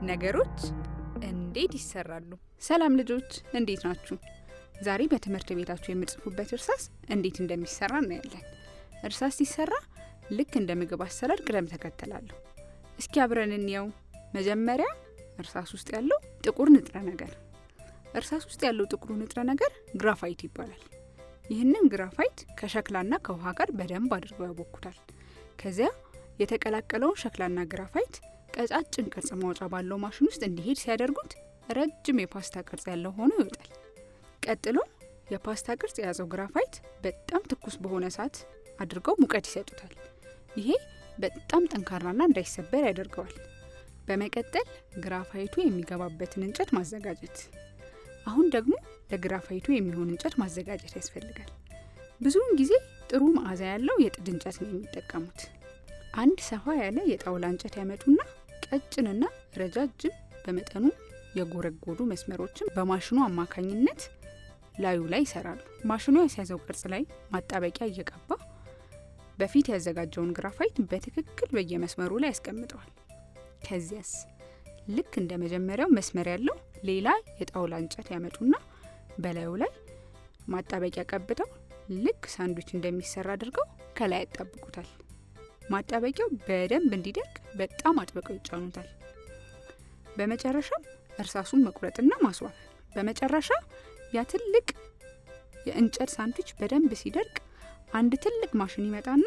ነገሮች እንዴት ይሰራሉ? ሰላም ልጆች እንዴት ናችሁ? ዛሬ በትምህርት ቤታችሁ የምትጽፉበት እርሳስ እንዴት እንደሚሰራ እናያለን። እርሳስ ሲሰራ ልክ እንደ ምግብ አሰራር ቅደም ተከተል አለው። እስኪ አብረን እንየው። መጀመሪያ እርሳስ ውስጥ ያለው ጥቁር ንጥረ ነገር። እርሳስ ውስጥ ያለው ጥቁሩ ንጥረ ነገር ግራፋይት ይባላል። ይህንን ግራፋይት ከሸክላና ከውሃ ጋር በደንብ አድርገው ያቦኩታል። ከዚያ የተቀላቀለውን ሸክላና ግራፋይት ቀጫጭን ቅርጽ ማውጫ ባለው ማሽን ውስጥ እንዲሄድ ሲያደርጉት ረጅም የፓስታ ቅርጽ ያለው ሆኖ ይወጣል። ቀጥሎ የፓስታ ቅርጽ የያዘው ግራፋይት በጣም ትኩስ በሆነ እሳት አድርገው ሙቀት ይሰጡታል። ይሄ በጣም ጠንካራና እንዳይሰበር ያደርገዋል። በመቀጠል ግራፋይቱ የሚገባበትን እንጨት ማዘጋጀት። አሁን ደግሞ ለግራፋይቱ የሚሆን እንጨት ማዘጋጀት ያስፈልጋል። ብዙውን ጊዜ ጥሩ መዓዛ ያለው የጥድ እንጨት ነው የሚጠቀሙት። አንድ ሰፋ ያለ የጣውላ እንጨት ያመጡና ቀጭንና ረጃጅም በመጠኑ የጎረጎዱ መስመሮችን በማሽኑ አማካኝነት ላዩ ላይ ይሰራሉ። ማሽኑ ያስያዘው ቅርጽ ላይ ማጣበቂያ እየቀባ በፊት ያዘጋጀውን ግራፋይት በትክክል በየመስመሩ ላይ ያስቀምጠዋል። ከዚያስ ልክ እንደ መጀመሪያው መስመር ያለው ሌላ የጣውላ እንጨት ያመጡና በላዩ ላይ ማጣበቂያ ቀብተው ልክ ሳንድዊች እንደሚሰራ አድርገው ከላይ ያጣብቁታል። ማጣበቂያው በደንብ እንዲደርቅ በጣም አጥብቀው ይጫኑታል። በመጨረሻም እርሳሱን መቁረጥና ማስዋብ። በመጨረሻ ያ ትልቅ የእንጨት ሳንድዊች በደንብ ሲደርቅ አንድ ትልቅ ማሽን ይመጣና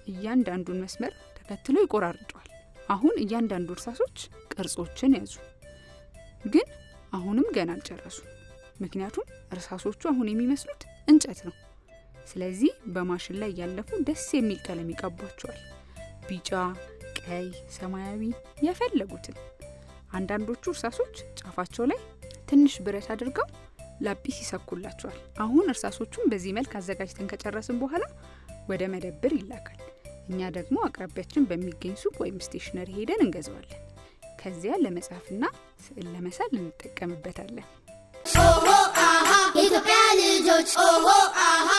እያንዳንዱን መስመር ተከትሎ ይቆራርጠዋል። አሁን እያንዳንዱ እርሳሶች ቅርጾችን ያዙ። ግን አሁንም ገና አልጨረሱ። ምክንያቱም እርሳሶቹ አሁን የሚመስሉት እንጨት ነው። ስለዚህ በማሽን ላይ ያለፉ ደስ የሚል ቀለም ይቀቧቸዋል። ቢጫ፣ ቀይ፣ ሰማያዊ የፈለጉትን። አንዳንዶቹ እርሳሶች ጫፋቸው ላይ ትንሽ ብረት አድርገው ላጲስ ይሰኩላቸዋል። አሁን እርሳሶቹን በዚህ መልክ አዘጋጅተን ከጨረስን በኋላ ወደ መደብር ይላካል። እኛ ደግሞ አቅራቢያችን በሚገኝ ሱቅ ወይም ስቴሽነሪ ሄደን እንገዛዋለን። ከዚያ ለመጻፍና ስዕል ለመሳል እንጠቀምበታለን። ኦሆ አሃ የኢትዮጵያ ልጆች ኦሆ አሃ